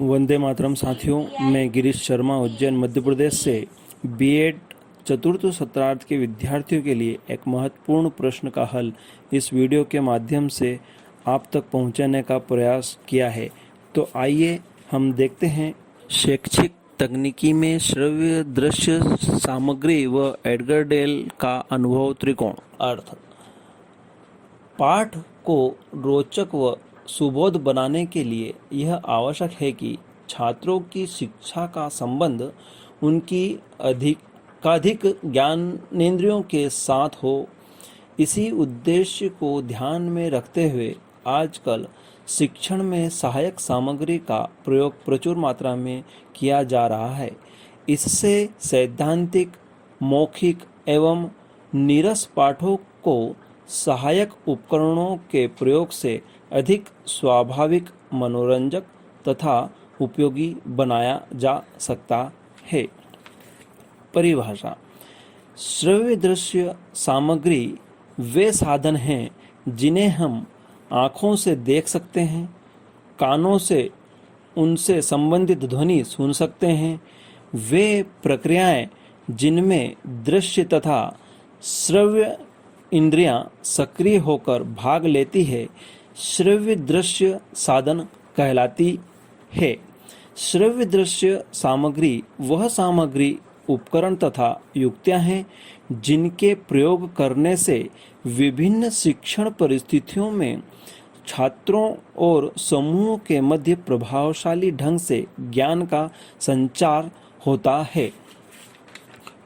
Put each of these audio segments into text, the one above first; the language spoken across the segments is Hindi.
वंदे मातरम साथियों, मैं गिरीश शर्मा उज्जैन मध्य प्रदेश से बीएड चतुर्थ सत्रार्थ के विद्यार्थियों के लिए एक महत्वपूर्ण प्रश्न का हल इस वीडियो के माध्यम से आप तक पहुंचाने का प्रयास किया है। तो आइए हम देखते हैं। शैक्षिक तकनीकी में श्रव्य दृश्य सामग्री व एडगर डेल का अनुभव त्रिकोण। अर्थ: पाठ को रोचक व सुबोध बनाने के लिए यह आवश्यक है कि छात्रों की शिक्षा का संबंध उनकी अधिकाधिक ज्ञानेंद्रियों के साथ हो। इसी उद्देश्य को ध्यान में रखते हुए आजकल शिक्षण में सहायक सामग्री का प्रयोग प्रचुर मात्रा में किया जा रहा है। इससे सैद्धांतिक, मौखिक एवं नीरस पाठों को सहायक उपकरणों के प्रयोग से अधिक स्वाभाविक, मनोरंजक तथा उपयोगी बनाया जा सकता है। परिभाषा: श्रव्य दृश्य सामग्री वे साधन हैं जिन्हें हम आँखों से देख सकते हैं, कानों से उनसे संबंधित ध्वनि सुन सकते हैं। वे प्रक्रियाएं जिनमें दृश्य तथा श्रव्य इंद्रियां सक्रिय होकर भाग लेती है, श्रव्य दृश्य साधन कहलाती है। श्रव्य दृश्य सामग्री वह सामग्री, उपकरण तथा युक्तियां हैं जिनके प्रयोग करने से विभिन्न शिक्षण परिस्थितियों में छात्रों और समूहों के मध्य प्रभावशाली ढंग से ज्ञान का संचार होता है।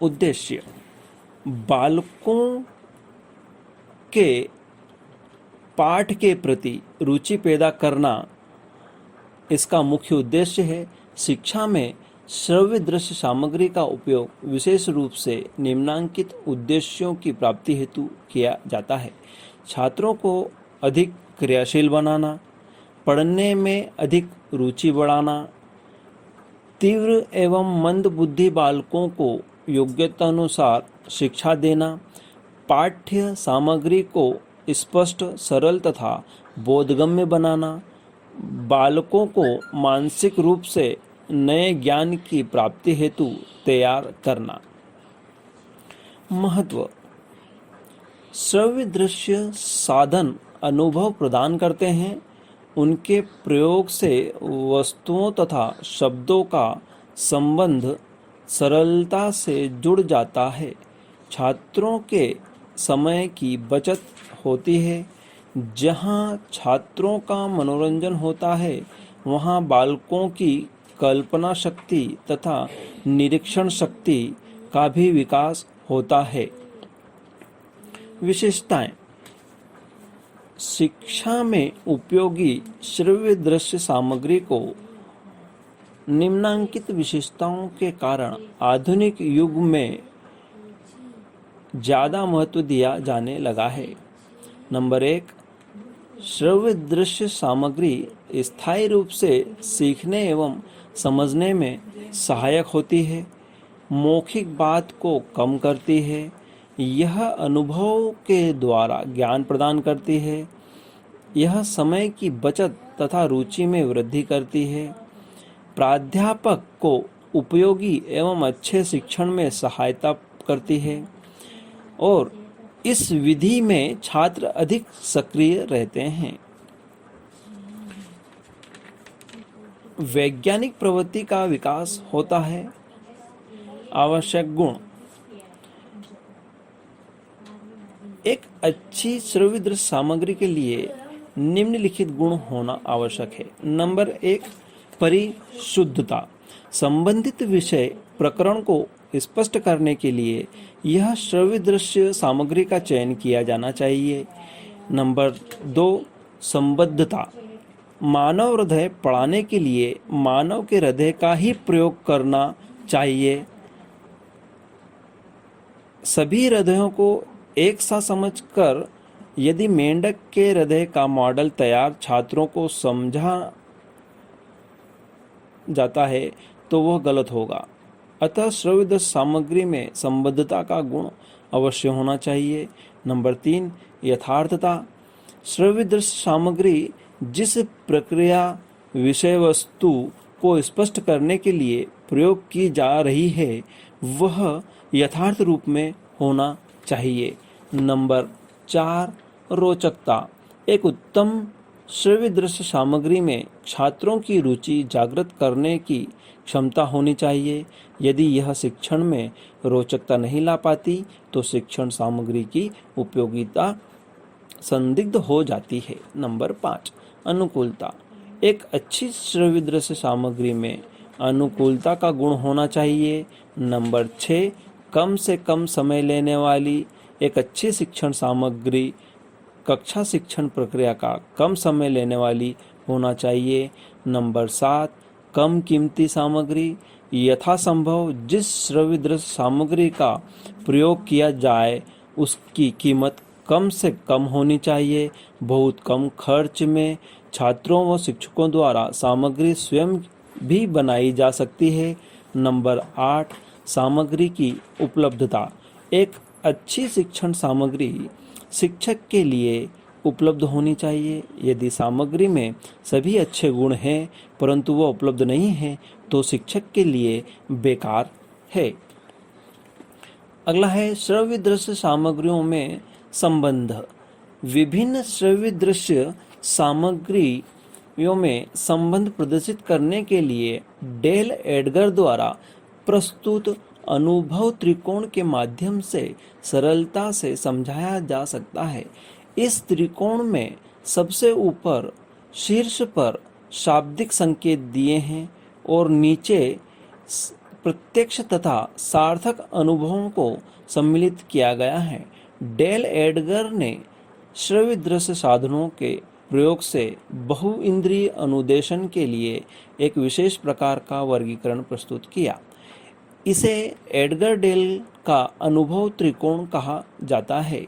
उद्देश्य: बालकों के पाठ के प्रति रुचि पैदा करना इसका मुख्य उद्देश्य है। शिक्षा में श्रव्य दृश्य सामग्री का उपयोग विशेष रूप से निम्नलिखित उद्देश्यों की प्राप्ति हेतु किया जाता है: छात्रों को अधिक क्रियाशील बनाना, पढ़ने में अधिक रुचि बढ़ाना, तीव्र एवं मंद बुद्धि बालकों को योग्यतानुसार शिक्षा देना, पाठ्य सामग्री को स्पष्ट, सरल तथा बोधगम्य बनाना, बालकों को मानसिक रूप से नए ज्ञान की प्राप्ति हेतु तैयार करना। महत्व: श्रव्य दृश्य साधन अनुभव प्रदान करते हैं। उनके प्रयोग से वस्तुओं तथा शब्दों का संबंध सरलता से जुड़ जाता है। छात्रों के समय की बचत होती है। जहाँ छात्रों का मनोरंजन होता है, वहाँ बालकों की कल्पना शक्ति तथा निरीक्षण शक्ति का भी विकास होता है। विशेषताएं: शिक्षा में उपयोगी श्रव्य दृश्य सामग्री को निम्नलिखित विशेषताओं के कारण आधुनिक युग में ज़्यादा महत्व दिया जाने लगा है। नंबर 1, श्रव्य दृश्य सामग्री स्थायी रूप से सीखने एवं समझने में सहायक होती है। मौखिक बात को कम करती है। यह अनुभव के द्वारा ज्ञान प्रदान करती है। यह समय की बचत तथा रुचि में वृद्धि करती है। प्राध्यापक को उपयोगी एवं अच्छे शिक्षण में सहायता करती है और इस विधि में छात्र अधिक सक्रिय रहते हैं। वैज्ञानिक प्रवृत्ति का विकास होता है। आवश्यक गुण: एक अच्छी श्रव्य दृश्य सामग्री के लिए निम्नलिखित गुण होना आवश्यक है। नंबर 1, परिशुद्धता। संबंधित विषय प्रकरण को स्पष्ट करने के लिए यह श्रव्य दृश्य सामग्री का चयन किया जाना चाहिए। नंबर 2, संबद्धता। मानव हृदय पढ़ाने के लिए मानव के हृदय का ही प्रयोग करना चाहिए। सभी हृदयों को एक साथ समझकर यदि मेंढक के हृदय का मॉडल तैयार छात्रों को समझा जाता है तो वह गलत होगा। अतः श्रव्य दृश्य सामग्री में संबद्धता का गुण अवश्य होना चाहिए। नंबर 3, यथार्थता। श्रव्य दृश्य सामग्री जिस प्रक्रिया, विषय वस्तु को स्पष्ट करने के लिए प्रयोग की जा रही है वह यथार्थ रूप में होना चाहिए। नंबर 4, रोचकता। एक उत्तम श्रव्य दृश्य सामग्री में छात्रों की रुचि जागृत करने की क्षमता होनी चाहिए। यदि यह शिक्षण में रोचकता नहीं ला पाती तो शिक्षण सामग्री की उपयोगिता संदिग्ध हो जाती है। नंबर 5, अनुकूलता। एक अच्छी श्रव्य दृश्य सामग्री में अनुकूलता का गुण होना चाहिए। नंबर 6, कम से कम समय लेने वाली। एक अच्छी शिक्षण सामग्री कक्षा शिक्षण प्रक्रिया का कम समय लेने वाली होना चाहिए। नंबर 7, कम कीमती सामग्री। यथासंभव जिस श्रव्य दृश्य सामग्री का प्रयोग किया जाए उसकी कीमत कम से कम होनी चाहिए। बहुत कम खर्च में छात्रों व शिक्षकों द्वारा सामग्री स्वयं भी बनाई जा सकती है। नंबर 8, सामग्री की उपलब्धता। एक अच्छी शिक्षण सामग्री शिक्षक के लिए उपलब्ध होनी चाहिए। यदि सामग्री में सभी अच्छे गुण हैं परंतु वह उपलब्ध नहीं है तो शिक्षक के लिए बेकार है। अगला है श्रव्य दृश्य सामग्रियों में संबंध। विभिन्न श्रव्य दृश्य सामग्रियों में संबंध प्रदर्शित करने के लिए डेल एडगर द्वारा प्रस्तुत अनुभव त्रिकोण के माध्यम से सरलता से समझाया जा सकता है। इस त्रिकोण में सबसे ऊपर शीर्ष पर शाब्दिक संकेत दिए हैं और नीचे प्रत्यक्ष तथा सार्थक अनुभवों को सम्मिलित किया गया है। डेल एडगर ने श्रव्य दृश्य साधनों के प्रयोग से बहुइंद्रिय अनुदेशन के लिए एक विशेष प्रकार का वर्गीकरण प्रस्तुत किया। इसे एडगर डेल का अनुभव त्रिकोण कहा जाता है।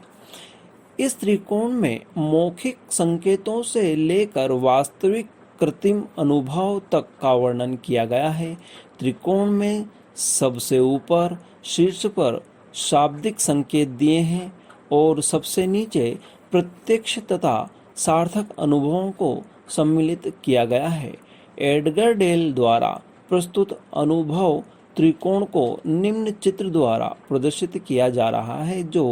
इस त्रिकोण में मौखिक संकेतों से लेकर वास्तविक कृत्रिम अनुभव तक का वर्णन किया गया है। त्रिकोण में सबसे ऊपर शीर्ष पर शाब्दिक संकेत दिए हैं और सबसे नीचे प्रत्यक्ष तथा सार्थक अनुभवों को सम्मिलित किया गया है। एडगर डेल द्वारा प्रस्तुत अनुभव त्रिकोण को निम्न चित्र द्वारा प्रदर्शित किया जा रहा है जो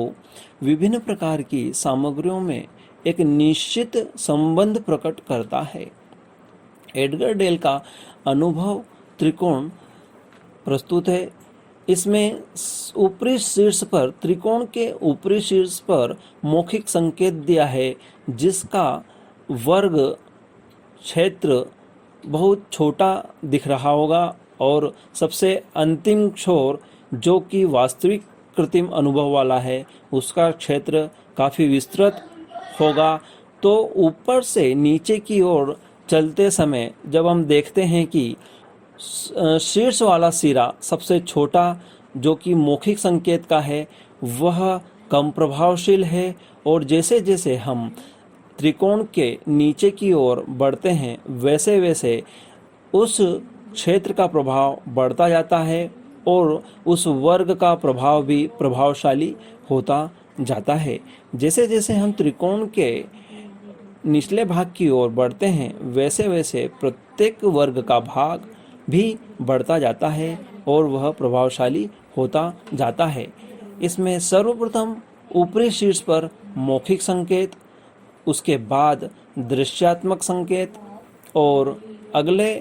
विभिन्न प्रकार की सामग्रियों में एक निश्चित संबंध प्रकट करता है। एडगर डेल का अनुभव त्रिकोण प्रस्तुत है। इसमें ऊपरी शीर्ष पर त्रिकोण के ऊपरी शीर्ष पर मौखिक संकेत दिया है जिसका वर्ग क्षेत्र बहुत छोटा दिख रहा होगा और सबसे अंतिम छोर जो कि वास्तविक कृत्रिम अनुभव वाला है उसका क्षेत्र काफ़ी विस्तृत होगा। तो ऊपर से नीचे की ओर चलते समय जब हम देखते हैं कि शीर्ष वाला सिरा सबसे छोटा जो कि मौखिक संकेत का है वह कम प्रभावशील है और जैसे जैसे हम त्रिकोण के नीचे की ओर बढ़ते हैं वैसे वैसे उस क्षेत्र का प्रभाव बढ़ता जाता है और उस वर्ग का प्रभाव भी प्रभावशाली होता जाता है। जैसे जैसे हम त्रिकोण के निचले भाग की ओर बढ़ते हैं वैसे वैसे प्रत्येक वर्ग का भाग भी बढ़ता जाता है और वह प्रभावशाली होता जाता है। इसमें सर्वप्रथम ऊपरी शीर्ष पर मौखिक संकेत, उसके बाद दृश्यात्मक संकेत और अगले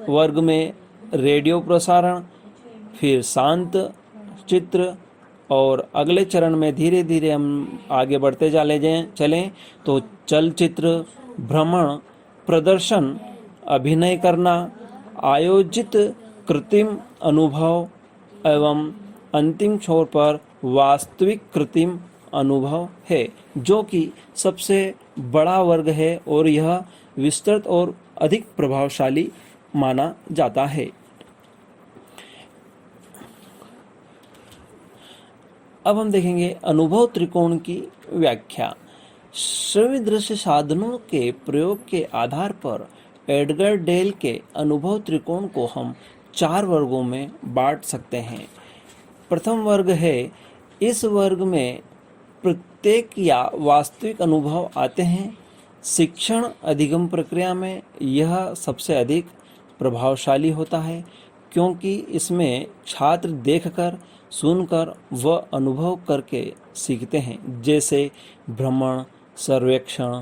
वर्ग में रेडियो प्रसारण, फिर शांत चित्र और अगले चरण में धीरे धीरे हम आगे बढ़ते चलें तो चलचित्र, भ्रमण, प्रदर्शन, अभिनय करना, आयोजित कृत्रिम अनुभव एवं अंतिम छोर पर वास्तविक कृत्रिम अनुभव है जो कि सबसे बड़ा वर्ग है और यह विस्तृत और अधिक प्रभावशाली माना जाता है। अब हम देखेंगे अनुभव त्रिकोण की व्याख्या। श्रव्य दृश्य साधनों के प्रयोग के आधार पर एडगर डेल के अनुभव त्रिकोण को हम 4 वर्गों में बांट सकते हैं। प्रथम वर्ग है, इस वर्ग में प्रत्येक या वास्तविक अनुभव आते हैं। शिक्षण अधिगम प्रक्रिया में यह सबसे अधिक प्रभावशाली होता है, क्योंकि इसमें छात्र देखकर, सुनकर व अनुभव करके सीखते हैं, जैसे भ्रमण, सर्वेक्षण,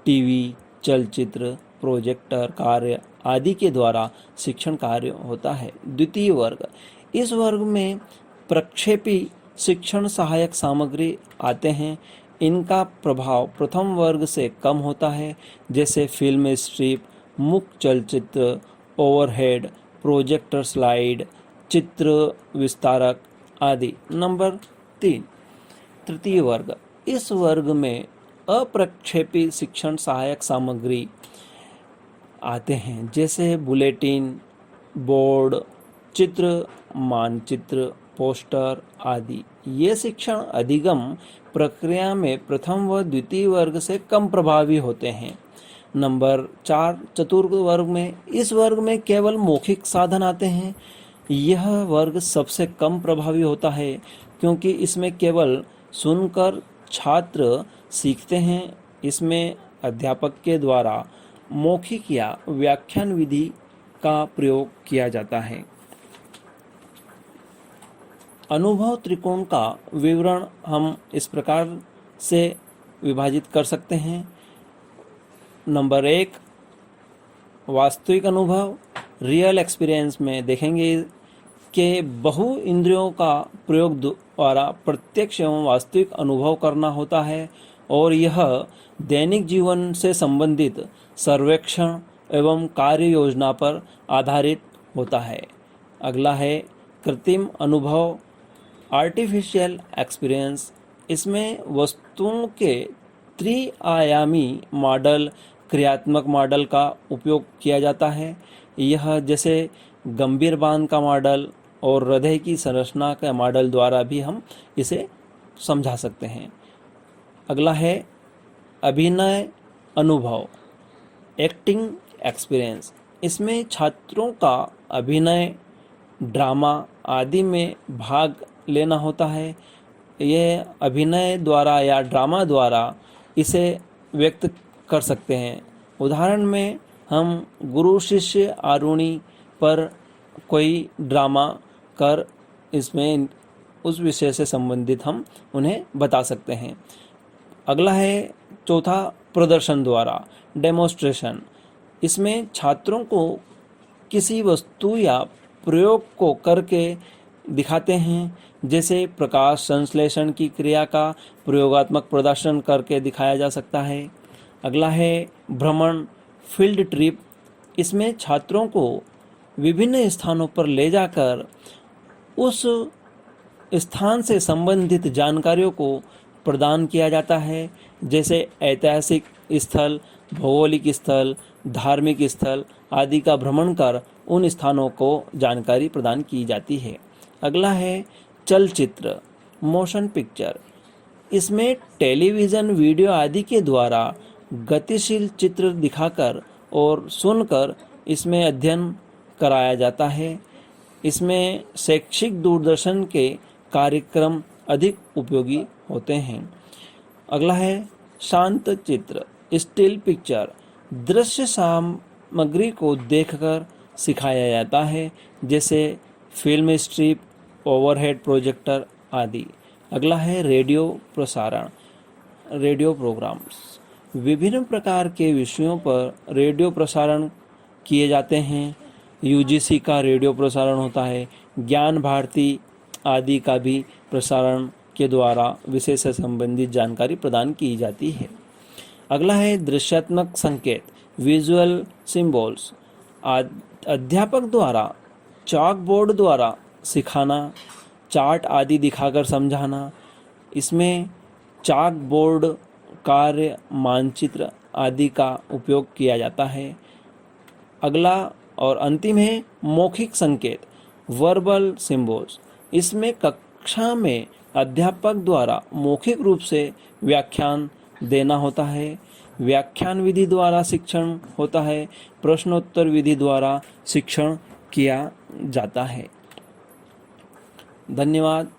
टीवी, चलचित्र, प्रोजेक्टर कार्य आदि के द्वारा शिक्षण कार्य होता है। द्वितीय वर्ग, इस वर्ग में प्रक्षेपी शिक्षण सहायक सामग्री आते हैं। इनका प्रभाव प्रथम वर्ग से कम होता है, जैसे फिल्म स्ट्रिप, मुख चलचित्र, ओवरहेड, प्रोजेक्टर स्लाइड, चित्र विस्तारक आदि। नंबर 3, तृतीय वर्ग, इस वर्ग में अप्रक्षेपी शिक्षण सहायक सामग्री आते हैं, जैसे बुलेटिन, बोर्ड, चित्र, मानचित्र, पोस्टर आदि। ये शिक्षण अधिगम प्रक्रिया में प्रथम व द्वितीय वर्ग से कम प्रभावी होते हैं। नंबर 4, चतुर्थ वर्ग में, इस वर्ग में केवल मौखिक साधन आते हैं। यह वर्ग सबसे कम प्रभावी होता है, क्योंकि इसमें केवल सुनकर छात्र सीखते हैं। इसमें अध्यापक के द्वारा मौखिक या व्याख्यान विधि का प्रयोग किया जाता है। अनुभव त्रिकोण का विवरण हम इस प्रकार से विभाजित कर सकते हैं। नंबर 1, वास्तविक अनुभव, रियल एक्सपीरियंस में देखेंगे कि बहु इंद्रियों का प्रयोग द्वारा प्रत्यक्ष एवं वास्तविक अनुभव करना होता है, और यह दैनिक जीवन से संबंधित सर्वेक्षण एवं कार्य योजना पर आधारित होता है। अगला है कृत्रिम अनुभव, आर्टिफिशियल एक्सपीरियंस। इसमें वस्तुओं के त्रिआयामी मॉडल, क्रियात्मक मॉडल का उपयोग किया जाता है। यह जैसे गंभीर बांध का मॉडल और हृदय की संरचना के मॉडल द्वारा भी हम इसे समझा सकते हैं। अगला है अभिनय अनुभव, एक्टिंग एक्सपीरियंस। इसमें छात्रों का अभिनय, ड्रामा आदि में भाग लेना होता है। यह अभिनय द्वारा या ड्रामा द्वारा इसे व्यक्त कर सकते हैं। उदाहरण में हम गुरु शिष्य आरूणी पर कोई ड्रामा कर इसमें उस विषय से संबंधित हम उन्हें बता सकते हैं। अगला है चौथा, प्रदर्शन द्वारा, डेमोन्स्ट्रेशन। इसमें छात्रों को किसी वस्तु या प्रयोग को करके दिखाते हैं, जैसे प्रकाश संश्लेषण की क्रिया का प्रयोगात्मक प्रदर्शन करके दिखाया जा सकता है। अगला है भ्रमण, फील्ड ट्रिप। इसमें छात्रों को विभिन्न स्थानों पर ले जाकर उस स्थान से संबंधित जानकारियों को प्रदान किया जाता है, जैसे ऐतिहासिक स्थल, भौगोलिक स्थल, धार्मिक स्थल आदि का भ्रमण कर उन स्थानों को जानकारी प्रदान की जाती है। अगला है चलचित्र, मोशन पिक्चर। इसमें टेलीविज़न, वीडियो आदि के द्वारा गतिशील चित्र दिखाकर और सुनकर इसमें अध्ययन कराया जाता है। इसमें शैक्षिक दूरदर्शन के कार्यक्रम अधिक उपयोगी होते हैं। अगला है शांत चित्र, स्टिल पिक्चर। दृश्य सामग्री को देखकर सिखाया जाता है, जैसे फिल्म स्ट्रिप, ओवरहेड प्रोजेक्टर आदि। अगला है रेडियो प्रसारण, रेडियो प्रोग्राम्स। विभिन्न प्रकार के विषयों पर रेडियो प्रसारण किए जाते हैं। यूजीसी का रेडियो प्रसारण होता है, ज्ञान भारती आदि का भी प्रसारण के द्वारा विषय से संबंधित जानकारी प्रदान की जाती है। अगला है दृश्यात्मक संकेत, विजुअल सिंबल्स। अध्यापक द्वारा चॉक बोर्ड द्वारा सिखाना, चार्ट आदि दिखाकर समझाना। इसमें चॉक बोर्ड, कार्य, मानचित्र आदि का उपयोग किया जाता है। अगला और अंतिम है मौखिक संकेत, वर्बल सिंबल्स। इसमें कक्षा में अध्यापक द्वारा मौखिक रूप से व्याख्यान देना होता है। व्याख्यान विधि द्वारा शिक्षण होता है, प्रश्नोत्तर विधि द्वारा शिक्षण किया जाता है। धन्यवाद।